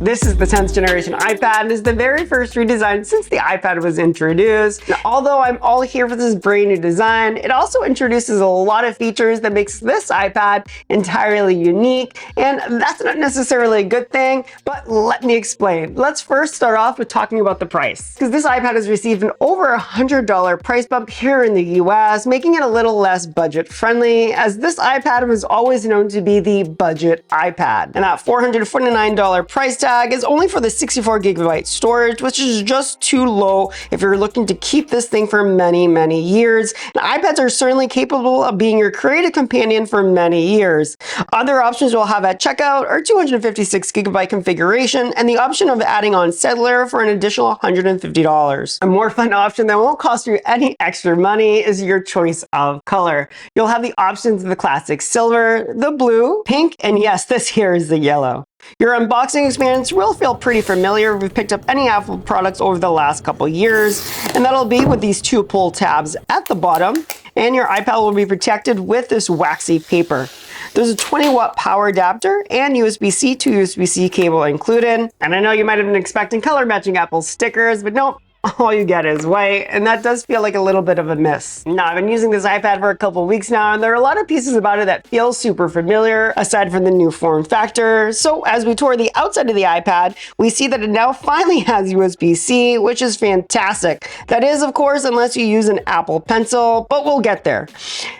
This is the 10th generation iPad and is the very first redesign since the iPad was introduced. Now, although I'm all here for this brand new design, it also introduces a lot of features that makes this iPad entirely unique, and that's not necessarily a good thing, but let me explain. Let's first start off with talking about the price, because this iPad has received an over $100 price bump here in the US, making it a little less budget friendly, as this iPad was always known to be the budget iPad. And that $449 price tag is only for the 64GB storage, which is just too low if you're looking to keep this thing for many, many years. And iPads are certainly capable of being your creative companion for many years. Other options you'll have at checkout are 256GB configuration and the option of adding on cellular for an additional $150. A more fun option that won't cost you any extra money is your choice of color. You'll have the options of the classic silver, the blue, pink, and yes, this here is the yellow. Your unboxing experience will feel pretty familiar if you've picked up any Apple products over the last couple years, and that'll be with these two pull tabs at the bottom, and your iPad will be protected with this waxy paper. There's a 20-watt power adapter and USB-C to USB-C cable included, and I know you might have been expecting color matching Apple stickers, but nope. All you get is white, and that does feel like a little bit of a miss. Now, I've been using this iPad for a couple weeks now, and there are a lot of pieces about it that feel super familiar, aside from the new form factor. So as we tour the outside of the iPad, we see that it now finally has USB-C, which is fantastic. That is, of course, unless you use an Apple Pencil, but we'll get there.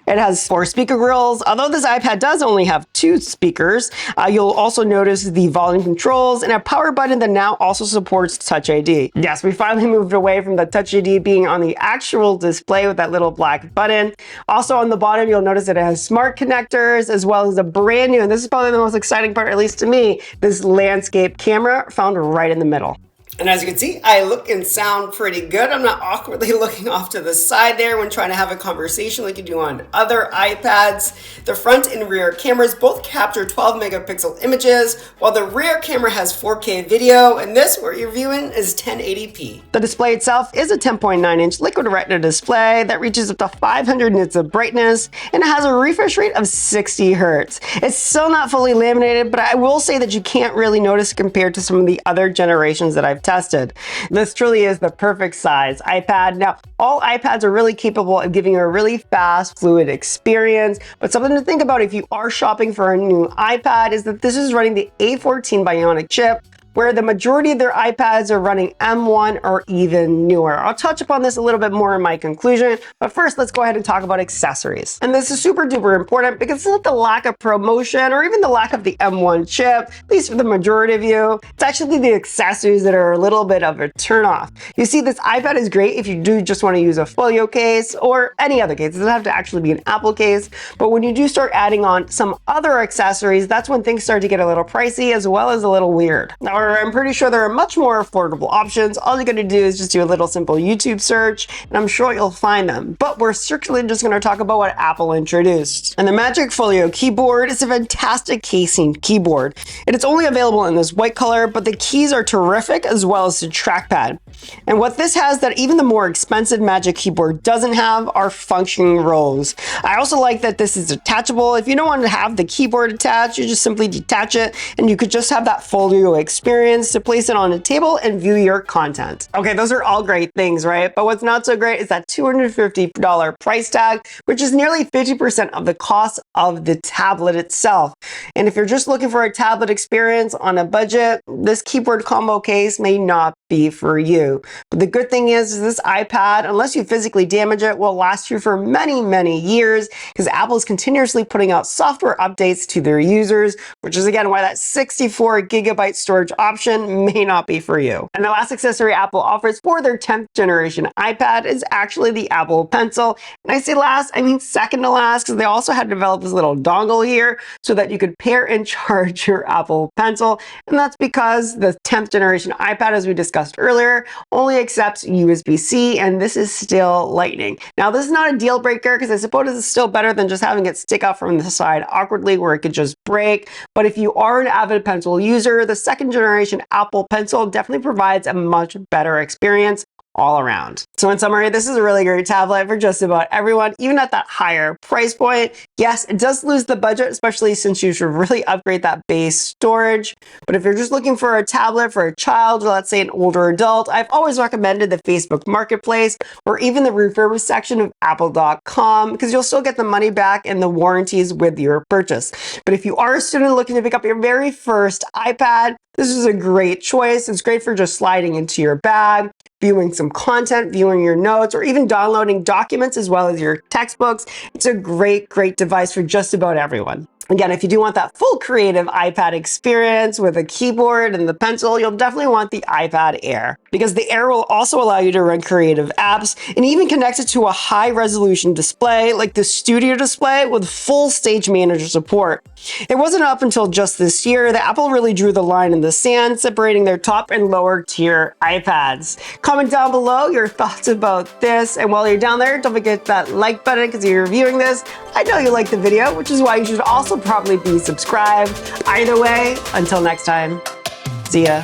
It has 4 speaker grills. Although this iPad does only have 2 speakers, you'll also notice the volume controls and a power button that now also supports Touch ID. Yes, we finally moved away from the Touch ID being on the actual display with that little black button. Also on the bottom, you'll notice that it has smart connectors as well as a brand new, and this is probably the most exciting part, at least to me, this landscape camera found right in the middle. And as you can see, I look and sound pretty good. I'm not awkwardly looking off to the side there when trying to have a conversation like you do on other iPads. The front and rear cameras both capture 12 megapixel images, while the rear camera has 4K video, and this, where you're viewing, is 1080p. The display itself is a 10.9-inch liquid retina display that reaches up to 500 nits of brightness, and it has a refresh rate of 60 Hz. It's still not fully laminated, but I will say that you can't really notice compared to some of the other generations that I've tested. This truly is the perfect size iPad. Now, all iPads are really capable of giving you a really fast, fluid experience, but something to think about if you are shopping for a new iPad is that this is running the A14 Bionic chip, where the majority of their iPads are running M1 or even newer. I'll touch upon this a little bit more in my conclusion, but first let's go ahead and talk about accessories. And this is super duper important because it's not the lack of promotion or even the lack of the M1 chip, at least for the majority of you. It's actually the accessories that are a little bit of a turnoff. You see, this iPad is great if you do just want to use a folio case or any other case. It doesn't have to actually be an Apple case, but when you do start adding on some other accessories, that's when things start to get a little pricey as well as a little weird. Now, I'm pretty sure there are much more affordable options. All you're going to do is just do a little simple YouTube search, and I'm sure you'll find them. But we're strictly just going to talk about what Apple introduced. And the Magic Folio keyboard is a fantastic casing keyboard. It's only available in this white color, but the keys are terrific as well as the trackpad. And what this has that even the more expensive Magic keyboard doesn't have are functioning rows. I also like that this is detachable. If you don't want to have the keyboard attached, you just simply detach it, and you could just have that folio experience to place it on a table and view your content. Okay, those are all great things, right? But what's not so great is that $250 price tag, which is nearly 50% of the cost of the tablet itself. And if you're just looking for a tablet experience on a budget, this keyboard combo case may not be for you. But the good thing is this iPad, unless you physically damage it, will last you for many, many years because Apple is continuously putting out software updates to their users, which is again why that 64GB storage option may not be for you. And the last accessory Apple offers for their 10th generation iPad is actually the Apple Pencil. And I say last, I mean second to last, because they also had developed this little dongle here so that you could pair and charge your Apple Pencil. And that's because the 10th generation iPad, as we discussed earlier, only accepts USB-C, and this is still Lightning. Now, this is not a deal breaker because I suppose it's still better than just having it stick out from the side awkwardly where it could just break. But if you are an avid pencil user, the second generation Apple Pencil definitely provides a much better experience all around. So in summary, this is a really great tablet for just about everyone, even at that higher price point. Yes, it does lose the budget, especially since you should really upgrade that base storage. But if you're just looking for a tablet for a child, or let's say an older adult, I've always recommended the Facebook Marketplace or even the refurbished section of apple.com, because you'll still get the money back and the warranties with your purchase. But if you are a student looking to pick up your very first iPad, this is a great choice. It's great for just sliding into your bag, viewing some content, viewing your notes, or even downloading documents as well as your textbooks. It's a great, great device for just about everyone. Again, if you do want that full creative iPad experience with a keyboard and the pencil, you'll definitely want the iPad Air, because the Air will also allow you to run creative apps and even connect it to a high resolution display like the Studio display with full Stage Manager support. It wasn't up until just this year that Apple really drew the line in the sand, separating their top and lower tier iPads. Comment down below your thoughts about this, and while you're down there, don't forget that like button because you're viewing this. I know you liked the video, which is why you should also probably be subscribed. Either way, until next time, see ya.